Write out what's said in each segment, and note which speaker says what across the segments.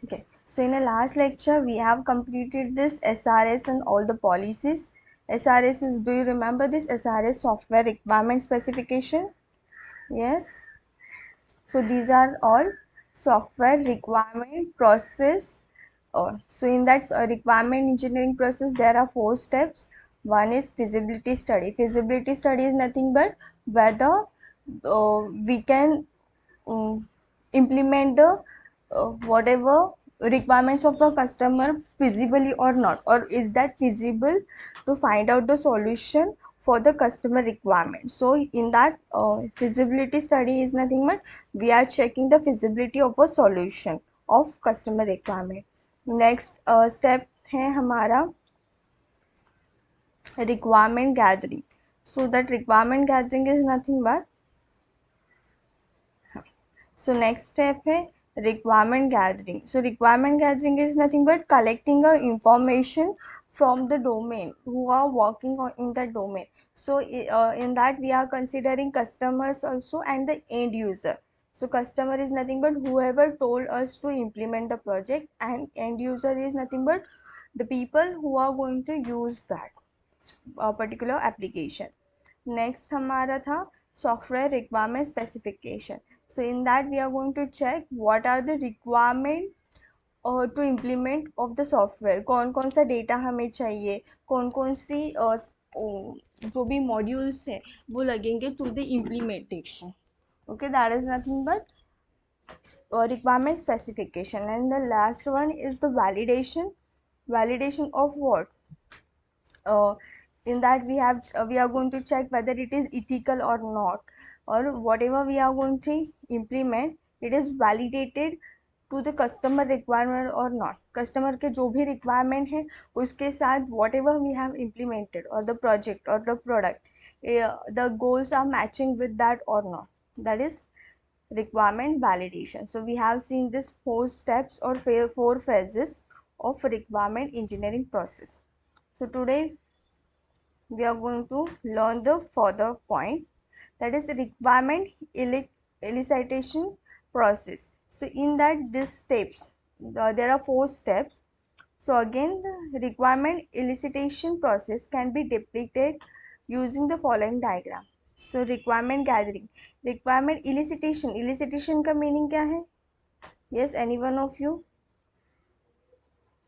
Speaker 1: Okay, so in the last lecture we have completed this SRS and all the policies. SRS is, do you remember this SRS, software requirement specification? Yes. So these are all software requirement process. So in that requirement engineering process there are 4 steps. One is feasibility study. Feasibility study is nothing but whether we can implement the whatever requirements of the customer feasibly or not, or is that feasible to find out the solution for the customer requirement. So in that feasibility study is nothing but we are checking the feasibility of a solution of customer requirement. Next step है हमारा requirement gathering. So that requirement gathering is nothing but, so next step है requirement gathering. So requirement gathering is nothing but collecting a information from the domain who are working on in the domain. So in that we are considering customers also and the end user. So customer is nothing but whoever told us to implement the project, and end user is nothing but the people who are going to use that particular application. Next हमारा था software requirement specification. So in that we are going to check what are the requirement to implement of the software. कौन कौन सा data हमें चाहिए, कौन कौन सी जो भी modules हैं वो लगेंगे to the implementation. Okay, that is nothing but requirement specification. And the last one is the validation. Validation of what? uh, in that we are going to check whether it is ethical or not, or whatever we are going to implement it is validated to the customer requirement or not. Customer के जो भी requirement है उसके साथ whatever we have implemented or the project or the product, the goals are matching with that or not. That is requirement validation. So we have seen this 4 steps or 4 phases of requirement engineering process. So today we are going to learn the further point, that is requirement elicitation process. So in that these steps, there are 4 steps. So again the requirement elicitation process can be depicted using the following diagram. So requirement gathering, requirement elicitation, elicitation का meaning क्या है? Yes, any one of you?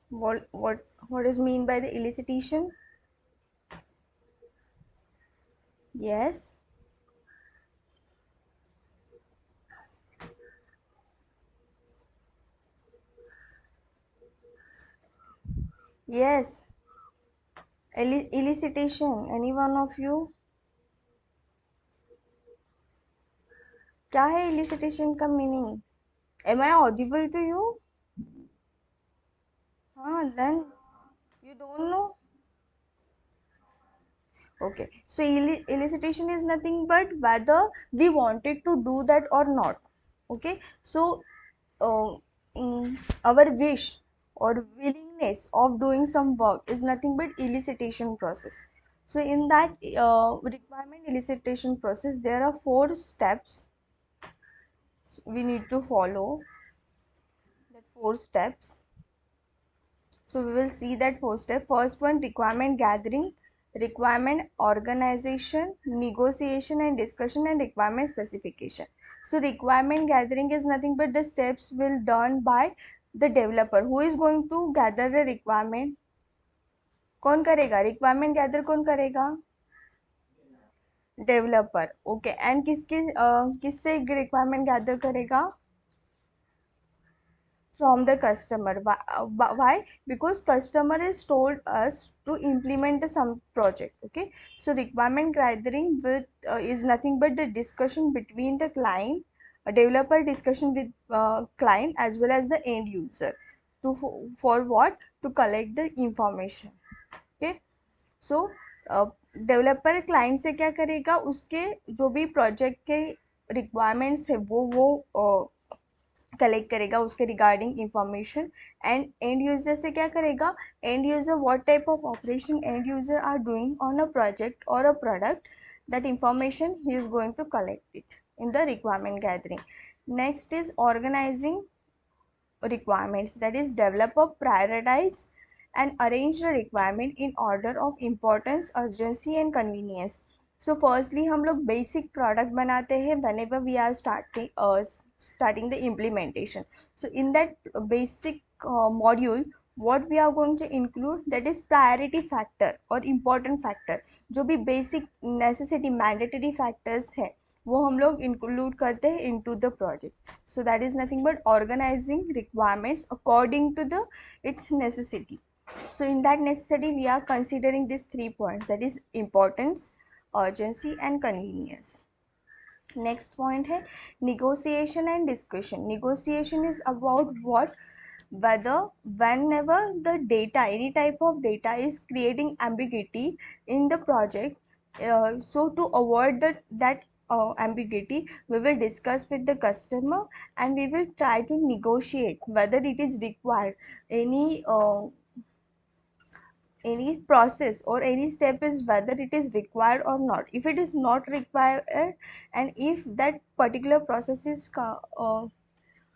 Speaker 1: What is mean by the elicitation? Yes. Yes, elicitation. Any one of you? क्या है elicitation का meaning? Am I audible to you? हाँ, then you don't know? Okay, so elicitation is nothing but whether we wanted to do that or not. Okay, so uh, our wish or willingness of doing some work is nothing but elicitation process. So in that requirement elicitation process, there are 4 steps we need to follow. That 4 steps. So we will see that 4 steps. First one, requirement gathering, requirement organization, negotiation and discussion, and requirement specification. So requirement gathering is nothing but the steps will done by the developer. Who is going to gather the requirement? कौन करेगा requirement gather? कौन करेगा? Developer. Okay, and किससे requirement gather करेगा? From the customer. Why? Because customer has told us to implement the some project. Okay, so requirement gathering with is nothing but the discussion between the client, a developer discussion with client as well as the end user to for what, to collect the information. Okay, so developer client से क्या करेगा, उसके जो भी project के requirements है वो collect करेगा उसके regarding information. And end user से क्या करेगा, end user what type of operation end user are doing on a project और a product, that information he is going to collect it in the requirement gathering. Next is organizing requirements, that is develop a prioritize and arrange the requirement in order of importance, urgency and convenience. So firstly हम लोग basic product बनाते हैं whenever we are starting the implementation. So in that basic module, what we are going to include, that is priority factor or important factor. जो भी basic necessity mandatory factors है वो हम लोग include करते हैं into the project. So that is nothing but organizing requirements according to the its necessity. So in that necessity we are considering these 3 points, that is importance, urgency and convenience. Next point है negotiation and discussion. Negotiation is about what, whether whenever the data, any type of data is creating ambiguity in the project, so to avoid that ambiguity, we will discuss with the customer and we will try to negotiate whether it is required any process or any step is whether it is required or not. If it is not required and if that particular process is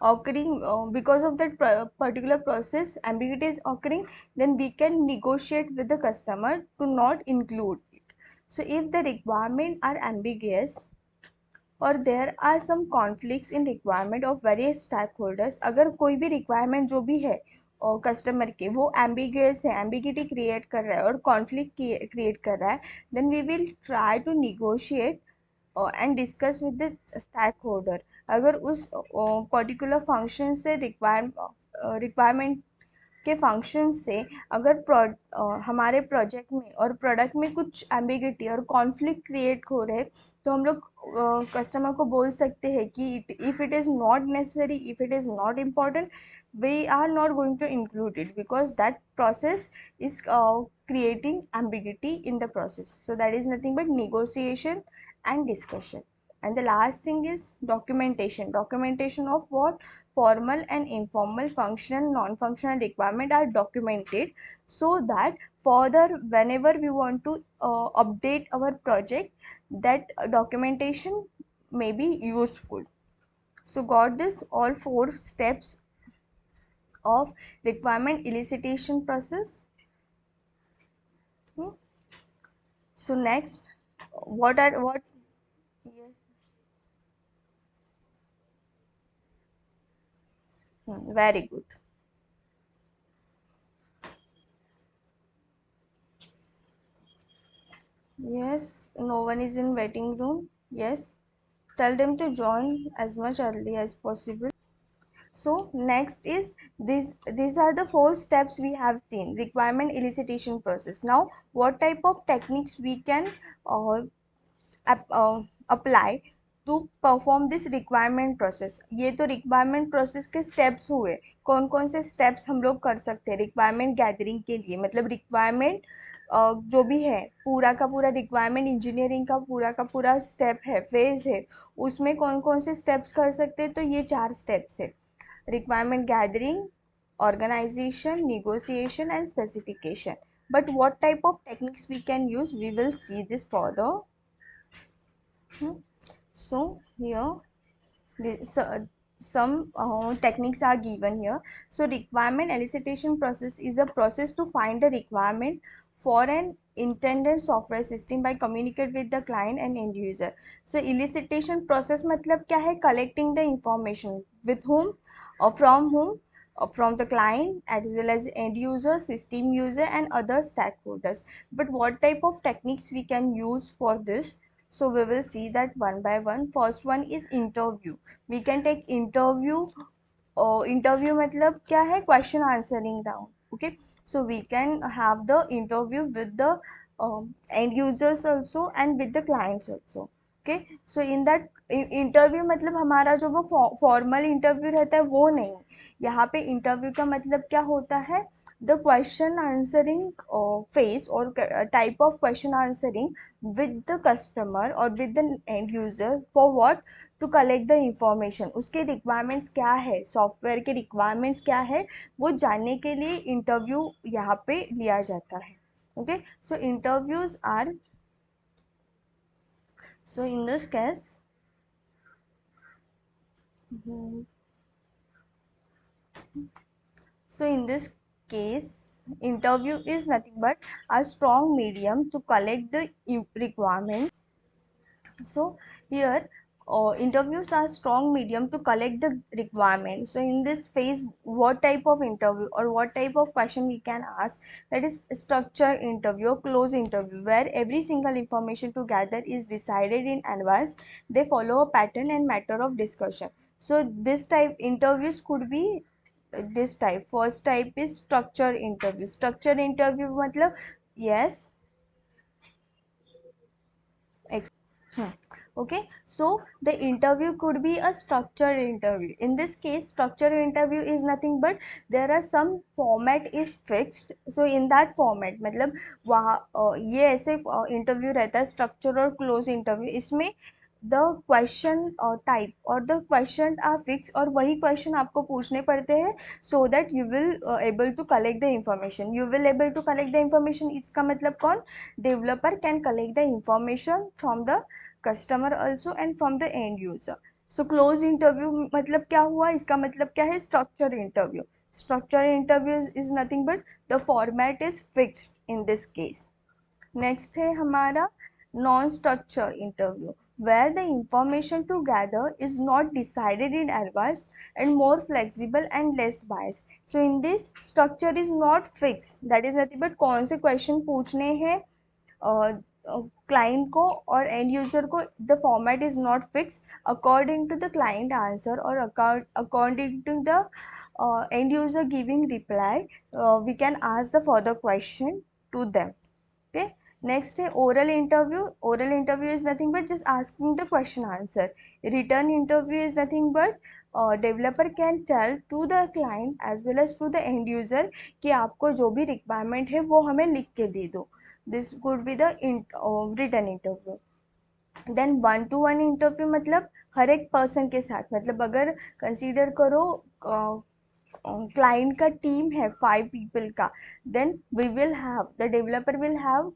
Speaker 1: occurring, because of that particular process ambiguity is occurring, then we can negotiate with the customer to not include it. So if the requirement are ambiguous or there are some conflicts in requirement of various stakeholders, अगर कोई भी requirement जो भी है और customer के वो ambiguous है, ambiguity create कर रहा है और conflict create कर रहा है, then we will try to negotiate and discuss with the stakeholder. अगर उस particular function से requirement के फंक्शन से अगर हमारे प्रोजेक्ट में और प्रोडक्ट में कुछ एम्बिगिटी और कॉन्फ्लिक्ट क्रिएट हो रहे, तो हम लोग कस्टमर को बोल सकते हैं कि if it is not necessary, if it is not important, we are not going to include it because that process is creating ambiguity in the process. So that is nothing but negotiation and discussion. And the last thing is documentation. Documentation of what? Formal and informal, functional, non-functional requirement are documented so that further whenever we want to update our project, that documentation may be useful. So got this all 4 steps of requirement elicitation process. Hmm. So next, what yes. Very good. Yes, no one is in waiting room. Yes, tell them to join as much early as possible. So next is these are the 4 steps we have seen, requirement elicitation process. Now what type of techniques we can uh, apply to perform this requirement process. ये तो requirement process के steps हुए, कौन कौन से steps हम लोग कर सकते हैं requirement gathering के लिए, मतलब requirement जो भी है पूरा का पूरा requirement engineering का पूरा step है, phase है, उसमें कौन कौन से steps कर सकते हैं, तो ये 4 steps है: requirement gathering, organization, negotiation and specification. But what type of techniques we can use, we will see this further. So here some techniques are given here. So requirement elicitation process is a process to find a requirement for an intended software system by communicate with the client and end user. So elicitation process मतलब क्या है? Collecting the information with whom or from whom, from the client as well as end user, system user and other stakeholders. But what type of techniques we can use for this? So we will see that one by one. First one is interview. We can take interview. Interview मतलब क्या है? Question answering round. Okay, so we can have the interview with the end users also and with the clients also. Okay, so in that interview मतलब हमारा जो वो formal interview रहता है वो नहीं, यहाँ पे interview का मतलब क्या होता है? The question answering phase or type of question answering with the customer or with the end user for what? To collect the information. उसके requirements क्या है, सॉफ्टवेयर के requirements क्या है, वो जानने के लिए इंटरव्यू यहाँ पे लिया जाता है. Okay, so interviews are, so in this case, So in this case, interview is nothing but a strong medium to collect the requirement. So here, interviews are strong medium to collect the requirement. So in this phase, what type of interview or what type of question we can ask, that is structure interview or close interview, where every single information to gather is decided in advance. They follow a pattern and matter of discussion. So this type interviews could be this type. First type is structure interview. Structure interview matlab, yes. Hmm. Okay, so the interview could be a structured interview. In this case, structured interview is nothing but there are some format is fixed. So in that format, मतलब वहाँ ये ऐसे interview रहता है structure और close interview. इसमें the question type और the question are fixed और वही question आपको पूछने पड़ते हैं, so that you will able to collect the information. You will able to collect the information. इसका मतलब कौन? Developer can collect the information from the customer also and from the end user. So close interview मतलब क्या हुआ? इसका मतलब क्या है? Structure interview. Structure interview is nothing but the format is fixed in this case. Next है हमारा non-structure interview, where the information to gather is not decided in advance and more flexible and less biased. So in this, structure is not fixed. That is nothing but कौन से question पूछने हैं client को और end user को. The format is not fix according to the client answer और according to the end user giving reply, we can ask the further question to them. Okay, next है oral interview. Oral interview is nothing but just asking the question answer. Written interview is nothing but developer can tell to the client as well as to the end user कि आपको जो भी requirement है वो हमें लिख के दे दो. This could be the written interview. Then one to one interview मतलब हर एक पर्सन के साथ, मतलब अगर कंसीडर करो क्लाइंट का टीम है 5 पीपल का, then we will have the developer will have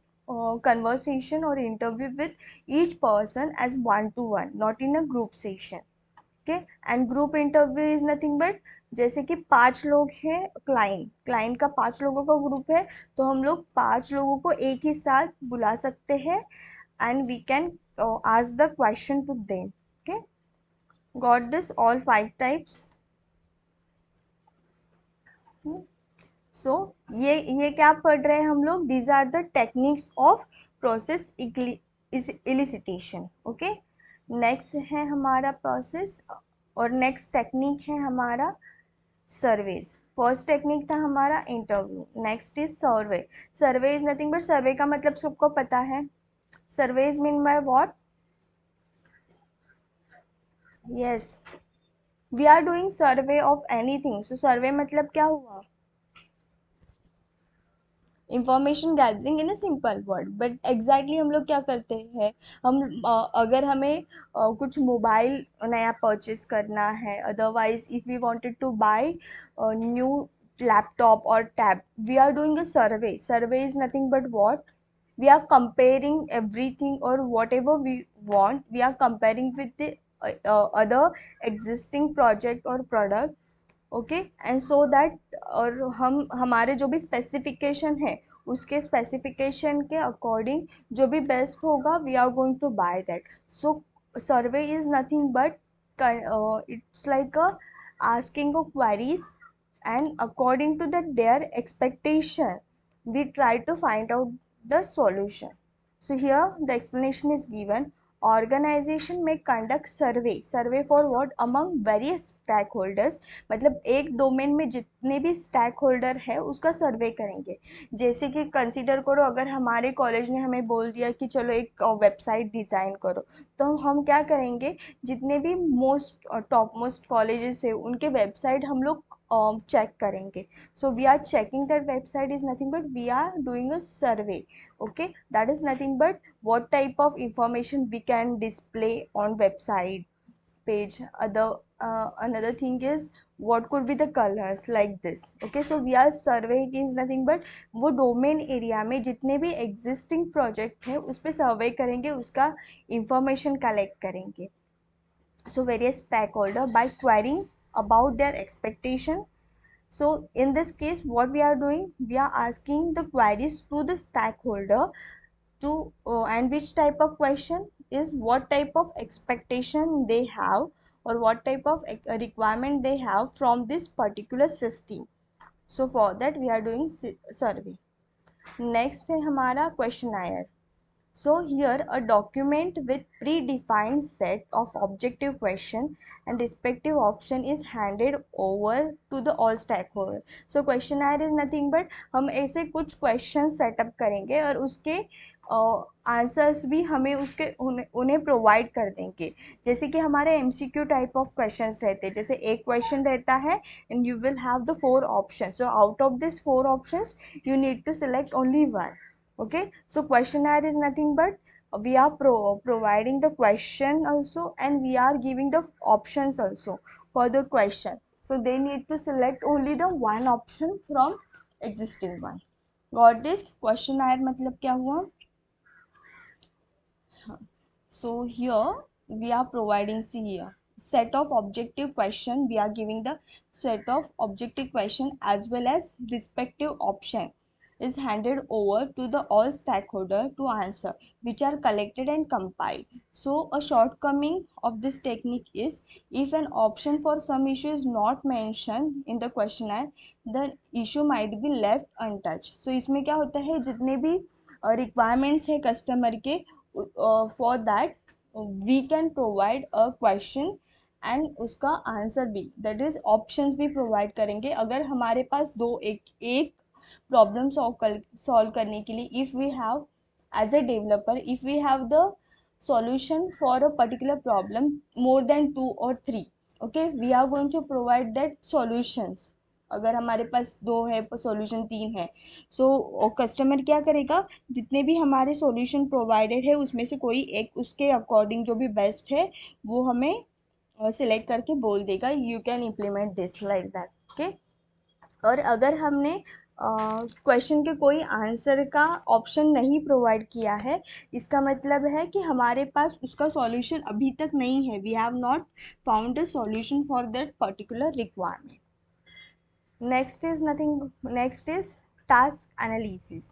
Speaker 1: conversation or interview with each person as one to one, not in a group session. Okay, and group interview is nothing but जैसे कि 5 लोग हैं, client का 5 लोगों का group है, तो हम लोग 5 लोगों को एक ही साथ बुला सकते हैं and we can ask the question to them. Okay, got this all 5 types. सो ये क्या पढ़ रहे हैं हम लोग? These are the techniques of process elicitation. Okay, next है हमारा प्रोसेस और नेक्स्ट टेक्निक है हमारा सर्वेज. फर्स्ट टेक्निक था हमारा interview, next is survey. Survey is nothing but, survey का मतलब सबको पता है. Survey is mean by what? Yes, we are doing survey of anything. So survey मतलब क्या हुआ? Information gathering in a simple word. But exactly हम लोग क्या करते हैं? हम अगर हमें कुछ मोबाइल नया परचेस करना है, otherwise if we wanted to buy new laptop और tab, we are doing a survey. Survey is nothing but what? we are comparing everything or whatever we want, we are comparing with the other existing project or product. Okay, and so that, और हम हमारे जो भी specification है उसके specification के according जो भी बेस्ट होगा, we are going to buy that. So survey is nothing but it's like a asking of queries, and according to that their expectation we try to find out the solution. So here the explanation is given. Organization may conduct survey for what? Among various stakeholders. मतलब एक domain में जितने भी stack holder है उसका सर्वे करेंगे. जैसे कि कंसीडर करो, अगर हमारे कॉलेज ने हमें बोल दिया कि चलो एक वेबसाइट डिज़ाइन करो, तो हम क्या करेंगे? जितने भी टॉप मोस्ट कॉलेजेस है उनके वेबसाइट हम लोग चेक करेंगे. So we are checking that website is nothing but we are doing a survey. Okay, that is nothing but what type of information we can display on website page. Another thing is what could be the colors like this. Okay, so we are surveying is nothing but वो domain area में जितने भी existing project है उस पर सर्वे करेंगे, उसका information collect करेंगे. So various stakeholder by querying about their expectation So in this case, what we are doing, we are asking the queries to the stakeholder to and which type of question is what type of expectation they have or what type of requirement they have from this particular system. So for that we are doing survey. Next है हमारा questionnaire. So here a document with predefined set of objective question and respective option is handed over to the all stakeholder. So questionnaire is nothing but हम ऐसे कुछ question setup करेंगे और उसके answers भी हमें उसके उन्हें प्रोवाइड कर देंगे. जैसे कि हमारे एमसीक्यू टाइप ऑफ क्वेश्चंस रहते हैं. जैसे एक क्वेश्चन रहता है and you will have the 4 options. So out of this 4 options you need to select only one. Okay, so questionnaire is nothing but we are providing the question also and we are giving the options also for the question. So they need to select only the one option from existing one. Got this? Questionnaire मतलब क्या हुआ? So here we are providing, see here, set of objective question. We are giving the set of objective question as well as respective option is handed over to the all stakeholder to answer, which are collected and compiled. So a shortcoming of this technique is if an option for some issue is not mentioned in the questionnaire, the issue might be left untouched. So इसमें क्या होता है, जितने भी requirements है customer के, for that we can provide a question and उसका answer भी, दैट इज ऑप्शंस भी प्रोवाइड करेंगे. अगर हमारे पास एक प्रॉब्लम सॉल्व करने के लिए, if we have as a developer, if we have the solution for a particular problem more than 2 or 3, okay, we are going to provide that solutions. अगर हमारे पास 2 है, सॉल्यूशन 3 है, सो कस्टमर क्या करेगा, जितने भी हमारे सॉल्यूशन प्रोवाइडेड है उसमें से कोई एक उसके अकॉर्डिंग जो भी बेस्ट है वो हमें सिलेक्ट करके बोल देगा you can implement this like that. Okay, और अगर हमने क्वेश्चन के कोई आंसर का ऑप्शन नहीं प्रोवाइड किया है, इसका मतलब है कि हमारे पास उसका सॉल्यूशन अभी तक नहीं है. We have not found a solution for that particular requirement. Next is task analysis.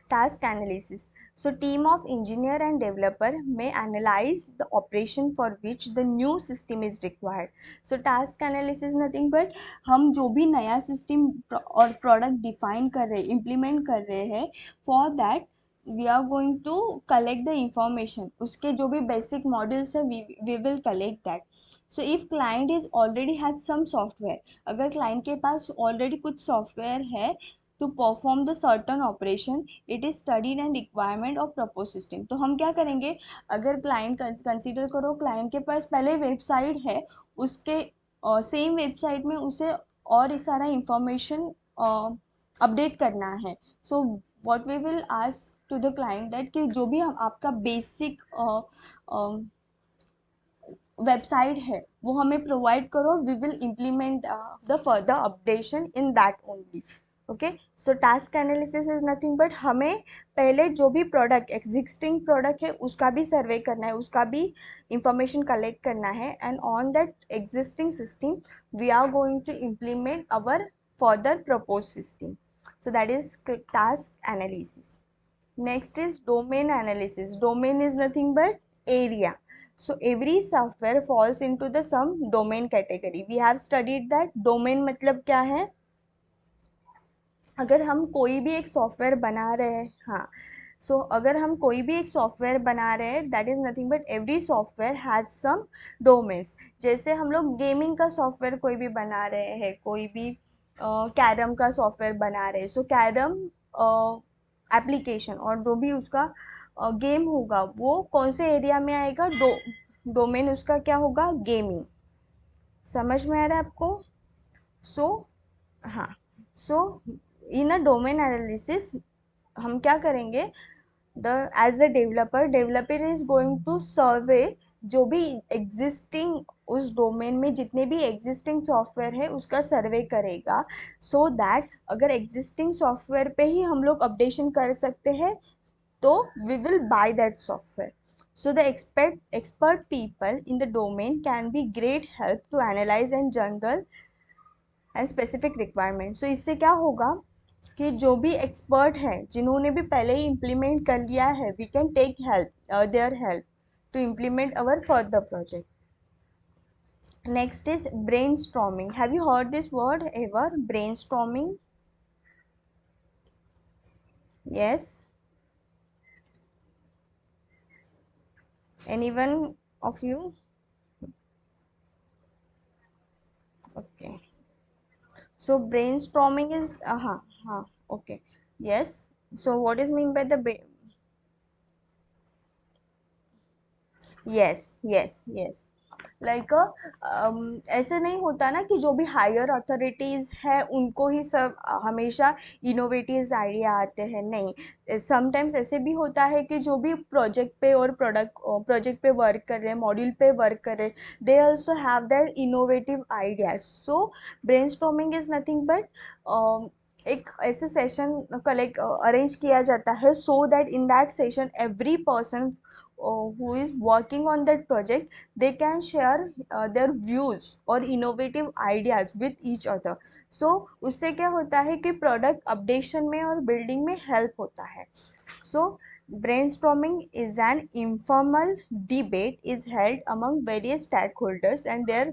Speaker 1: Task analysis. So team of engineer and developer may analyze the operation for which the new system is required. So task analysis nothing but हम जो भी नया system और product define कर रहे, implement कर रहे हैं, for that we are going to collect the information. उसके जो भी basic modules है, we will collect that. So if client is already has some software, अगर client के पास already कुछ software है to perform the certain operation, it is studied and requirement of proposed system. तो हम क्या करेंगे, अगर client consider करो client के पास पहले website है, उसके same website में उसे और सारा information update करना है. So what we will ask to the client that कि जो भी आपका basic वेबसाइट है वो हमें प्रोवाइड करो, we will implement the further updation in that only. Okay, so task analysis is nothing but हमें पहले जो भी प्रोडक्ट एग्जिस्टिंग प्रोडक्ट है उसका भी सर्वे करना है, उसका भी इंफॉर्मेशन कलेक्ट करना है, and on that existing system we are going to implement our further propose system. So that is task analysis. Next is domain analysis. Domain is nothing but area. So every software falls into the some domain category. We have studied that domain मतलब क्या है. अगर हम कोई भी एक software बना रहे हैं, हाँ, सो अगर हम कोई भी एक सॉफ्टवेयर बना रहे हैं, that is nothing but every software has some domains. जैसे हम लोग गेमिंग का सॉफ्टवेयर कोई भी बना रहे हैं, कोई भी कैरम का सॉफ्टवेयर बना रहे हैं, सो कैरम एप्लीकेशन और जो भी उसका गेम होगा वो कौन से एरिया में आएगा, डोमेन उसका क्या होगा, गेमिंग. समझ में आ रहा है आपको? सो हाँ, सो इन अ डोमेन एनालिसिस हम क्या करेंगे, the as a developer is going to survey जो भी एग्जिस्टिंग उस डोमेन में जितने भी एग्जिस्टिंग सॉफ्टवेयर है उसका सर्वे करेगा, सो दैट अगर एग्जिस्टिंग सॉफ्टवेयर पे ही हम लोग अपडेशन कर सकते हैं तो we will buy that software. So the expert people in the domain can be great help to analyze and general and specific requirement. So इससे क्या होगा कि जो भी एक्सपर्ट है जिन्होंने भी पहले ही इम्प्लीमेंट कर लिया है, we can take help their help to implement our further project. Next is brainstorming. Have you heard this word ever? Brainstorming. Yes. Anyone of you? Okay. So brainstorming is okay. Yes. So what is mean by the yes. Like ऐसे नहीं होता ना कि जो भी higher authorities है उनको ही सब हमेशा इनोवेटिव आइडिया आते हैं. नहीं, समटाइम्स ऐसे भी होता है कि जो भी प्रोजेक्ट पे और प्रोजेक्ट पे वर्क कर रहे हैं, मॉड्यूल पे वर्क कर रहे हैं, they also have that innovative ideas. So brainstorming is nothing but एक ऐसे सेशन कलेक्ट अरेंज किया जाता है so that in that session every person who is working on that project, they can share their views or innovative ideas with each other. So उससे क्या होता है कि प्रोडक्ट अपडेशन में और बिल्डिंग में हेल्प होता है. So brainstorming is an informal debate is held among various stakeholders and their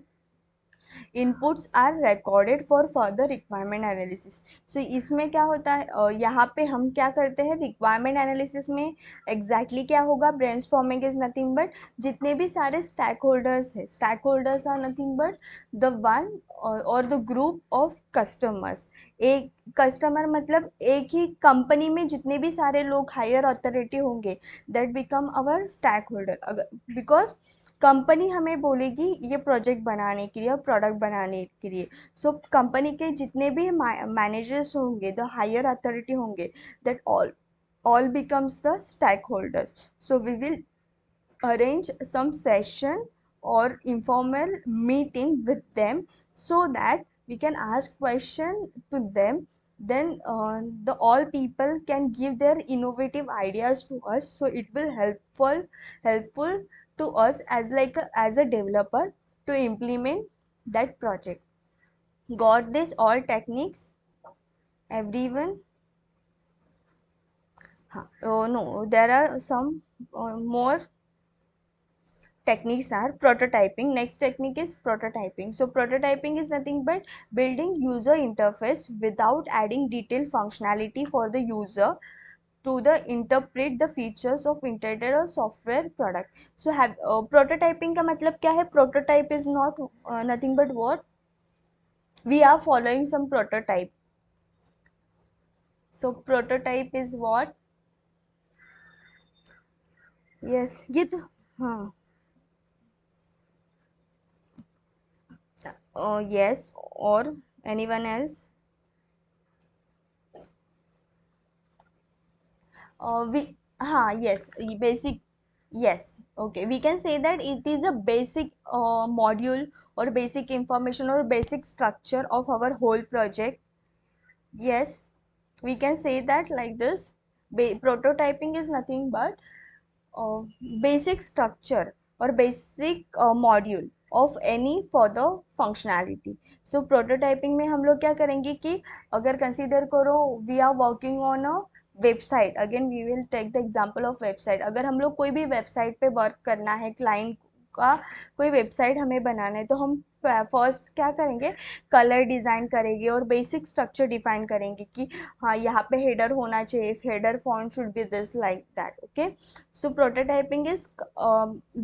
Speaker 1: inputs are recorded for further requirement analysis. So इसमें क्या होता है, यहाँ पे हम क्या करते हैं रिक्वायरमेंट एनालिसिस में एग्जैक्टली क्या होगा. ब्रेनस्टॉर्मिंग इज नथिंग बट जितने भी सारे स्टैक होल्डर्स हैं, stakeholders are nothing but the one or the group of customers. एक कस्टमर मतलब एक ही कंपनी में जितने भी सारे लोग हायर अथॉरिटी होंगे, that become our stakeholder. अगर बिकॉज कंपनी हमें बोलेगी ये प्रोजेक्ट बनाने के लिए और प्रोडक्ट बनाने के लिए. सो कंपनी के जितने भी मैनेजर्स होंगे, द हायर अथॉरिटी होंगे, that all becomes the stakeholders. So we will arrange some session or informal meeting with them so that we can ask question to them. Then the all people can give their innovative ideas to us, so it will helpful to us as as a developer to implement that project. Got this all techniques everyone? Oh no, there are some more techniques are prototyping. Next technique is prototyping. So prototyping is nothing but building user interface without adding detailed functionality for the user to the interpret the features of intended or software product. So have prototyping का मतलब क्या है? Prototype is not nothing but what we are following some prototype. So prototype is what? Yes, ये तो हाँ. Yes, or anyone else? We yes, basic. Yes, okay, we can say that it is a basic module or basic information or basic structure of our whole project. Yes, we can say that like this. Prototyping is nothing but uh, basic structure or basic module of any further functionality. So prototyping में हम लोग क्या करेंगे कि अगर consider करो we are working on a website. Again we will take the example of website. अगर हम लोग कोई भी वेबसाइट पे वर्क करना है, क्लाइंट का कोई वेबसाइट हमें बनाना है, तो हम फर्स्ट क्या करेंगे, कलर डिज़ाइन करेंगे और बेसिक स्ट्रक्चर डिफाइन करेंगे कि हाँ यहाँ पे हेडर होना चाहिए, header font should be this like that. Okay. So prototyping is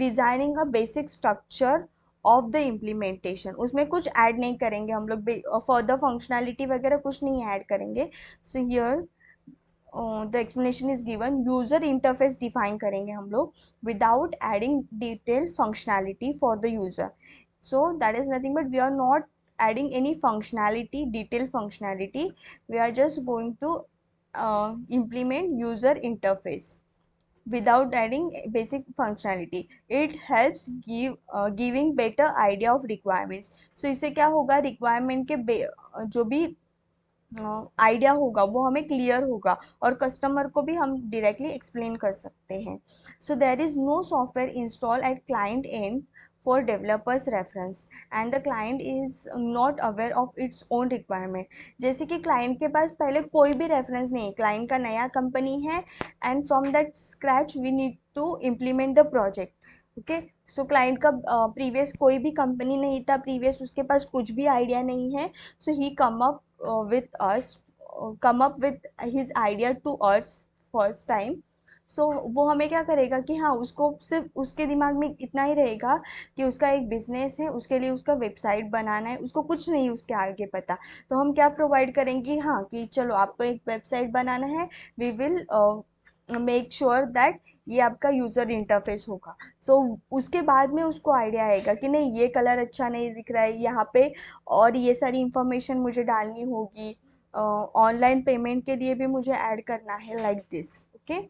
Speaker 1: designing a basic structure of the implementation. उसमें कुछ ऐड नहीं करेंगे हम लोग, फर्दर फंक्शनैलिटी वगैरह कुछ नहीं ऐड करेंगे. So here the explanation is given. User interface define करेंगे हम लोग without adding detailed functionality for the user. So that is nothing but we are not adding any functionality, detailed functionality. We are just going to implement user interface without adding basic functionality. It helps giving better idea of requirements. So इससे क्या होगा, requirement के जो भी idea होगा वो हमें clear होगा, और कस्टमर को भी हम डायरेक्टली एक्सप्लेन कर सकते हैं. So there is no software install at client and for developers reference and the client is not aware of its own requirement. जैसे कि क्लाइंट के पास पहले कोई भी रेफरेंस नहीं है, क्लाइंट का नया कंपनी है and from that scratch we need to implement the project. Okay, so client का प्रीवियस कोई भी कंपनी नहीं था, प्रीवियस उसके पास कुछ भी आइडिया नहीं है. सो ही with us come up with his idea to us first time. सो वो हमें क्या करेगा कि हाँ, उसको सिर्फ उसके दिमाग में इतना ही रहेगा कि उसका एक बिजनेस है, उसके लिए उसका वेबसाइट बनाना है, उसको कुछ नहीं उसके आगे पता. तो हम क्या प्रोवाइड करेंगे, हाँ कि चलो आपको एक वेबसाइट बनाना है, we will make sure that ये आपका यूज़र इंटरफेस होगा. सो उसके बाद में उसको आइडिया आएगा कि नहीं ये कलर अच्छा नहीं दिख रहा है यहाँ पे, और ये सारी इंफॉर्मेशन मुझे डालनी होगी, ऑनलाइन पेमेंट के लिए भी मुझे ऐड करना है, like this. Okay,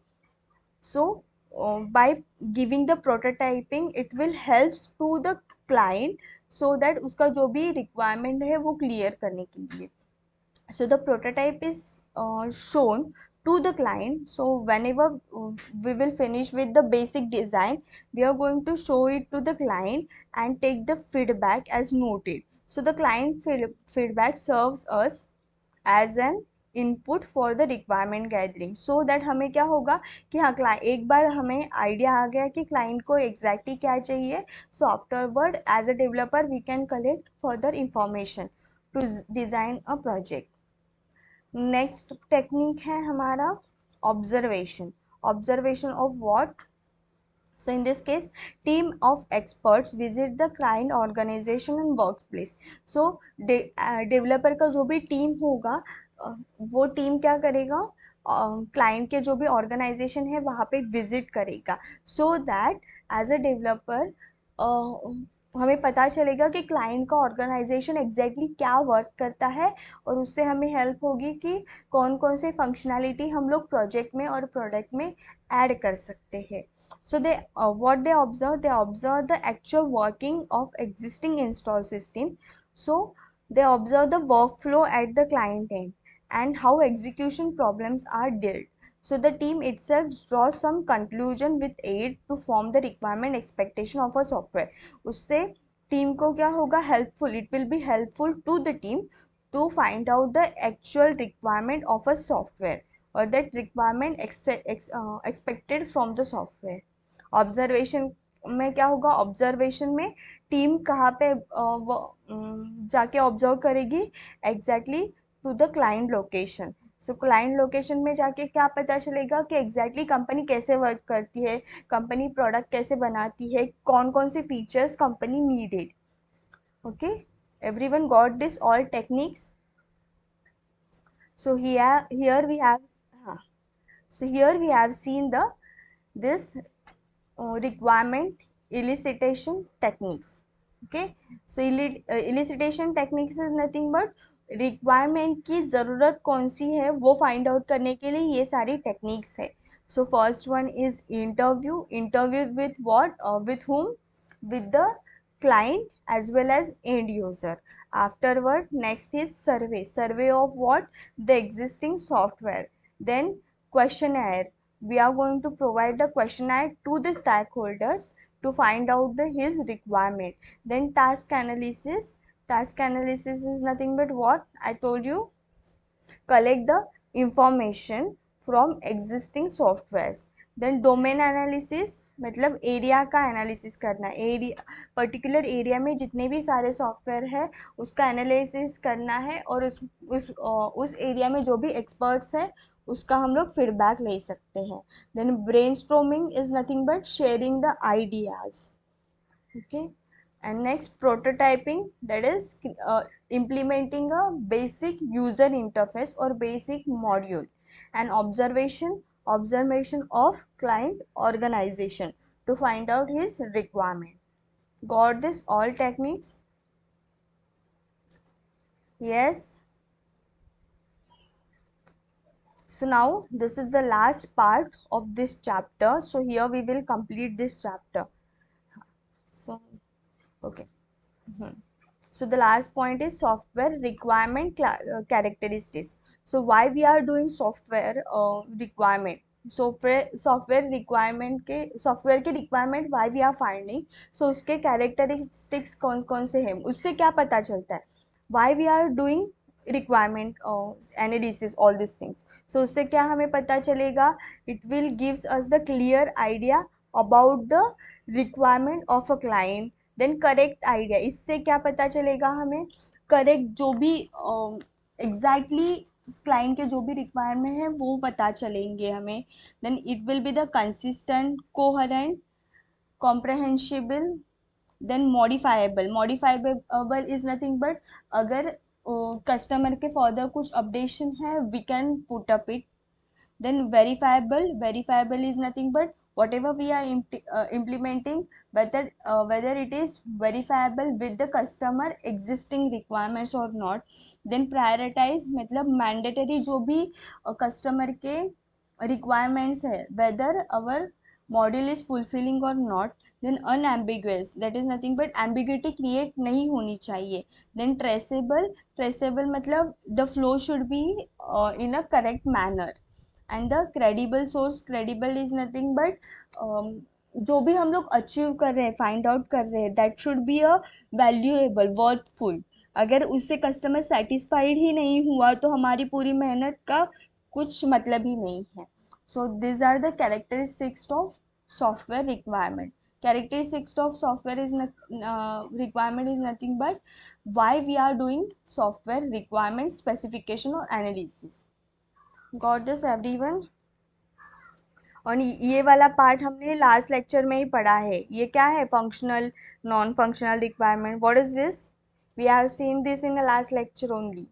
Speaker 1: so by giving the prototyping it will helps to the client so that उसका जो भी रिक्वायरमेंट है वो क्लियर करने के लिए. So the prototype is shown to the client. So whenever we will finish with the basic design, we are going to show it to the client and take the feedback as noted. So the client feedback serves us as an input for the requirement gathering. So that हमें क्या होगा कि हाँ, एक बार हमें idea आ गया कि client को एग्जैक्टली क्या चाहिए. So afterward as a developer we can collect further information to design a project. Next technique है हमारा observation. Observation of what? So in this case, team of experts visit the client organization and workplace. So developer का जो भी team होगा, वो team क्या करेगा, client के जो भी ऑर्गेनाइजेशन है वहाँ पे विजिट करेगा. So that as a developer हमें पता चलेगा कि क्लाइंट का ऑर्गेनाइजेशन एग्जैक्टली क्या वर्क करता है, और उससे हमें हेल्प होगी कि कौन कौन से फंक्शनैलिटी हम लोग प्रोजेक्ट में और प्रोडक्ट में ऐड कर सकते हैं. So what they observe the actual working of existing install system. So they observe the workflow at the client end and how execution problems are dealt. So the team itself draws some conclusion with aid to form the requirement expectation of a software. उससे team को क्या होगा, helpful, it will be helpful to the team to find out the actual requirement of a software or that requirement expected from the software. Observation में क्या होगा, observation में team कहाँ पे जाके ऑब्जर्व करेगी, exactly to the client location. So client location में जाके क्या पता चलेगा कि एग्जैक्टली कंपनी कैसे वर्क करती है, कंपनी प्रोडक्ट कैसे बनाती है, कौन कौन से features company needed. Okay, everyone got this all techniques. So here we have, हाँ, so here we have seen the this requirement elicitation techniques. Okay, so elicitation techniques is nothing but requirement की ज़रूरत कौन सी है वो find out करने के लिए ये सारी techniques है. So first one is interview with what, with whom, with the client as well as end user. Afterward, next is survey of what, the existing software. Then questionnaire, we are going to provide the questionnaire to the stakeholders to find out his requirement. Then task analysis is nothing but what I told you, collect the information from existing softwares. Then domain analysis, मतलब area का analysis करना, area particular area में जितने भी सारे software है उसका analysis करना है, और उस एरिया में जो भी एक्सपर्ट्स है उसका हम लोग फीडबैक ले सकते हैं. Then brainstorming is nothing but sharing the ideas. Okay, and next prototyping, that is implementing a basic user interface or basic module. And observation of client organization to find out his requirement. Got this all techniques? Yes. So now this is the last part of this chapter, so here we will complete this chapter. So okay. So the last point is software requirement characteristics. So why we are doing software requirement, software requirement के software के requirement why we are finding. So उसके characteristics कौन कौन से हैं, उससे क्या पता चलता है why we are doing requirement analysis all this things. So उससे क्या हमें पता चलेगा, it will gives us the clear idea about the requirement of a client. Then correct idea, इससे क्या पता चलेगा हमें, करेक्ट जो भी एग्जैक्टली क्लाइंट के जो भी रिक्वायरमेंट है वो पता चलेंगे हमें. Then it will be the consistent, coherent, comprehensible, then modifiable. Modifiable is nothing but अगर कस्टमर के फर्दर कुछ अपडेशन है we can put up it. Then verifiable is nothing but whatever we are implementing, whether it is verifiable with the customer existing requirements or not. Then prioritize मतलब mandatory जो भी customer के requirements है, whether our model is fulfilling or not. Then unambiguous, that is nothing but ambiguity create नहीं होनी चाहिए. Then traceable मतलब the flow should be in a correct manner. And the credible source, credible is nothing but जो भी हम लोग achieve कर रहे हैं, फाइंड आउट कर रहे हैं, that should be a valuable, worthful. अगर उससे कस्टमर सेटिस्फाइड ही नहीं हुआ तो हमारी पूरी मेहनत का कुछ मतलब ही नहीं है. So these are the characteristics of software requirement. Characteristics of software is requirement is nothing but why we are doing software requirement specification or analysis. Got this everyone? और ये वाला पार्ट हमने लास्ट लेक्चर में ही पढ़ा है. ये क्या है, functional, non functional requirement. What is this? We have seen this in the last lecture only.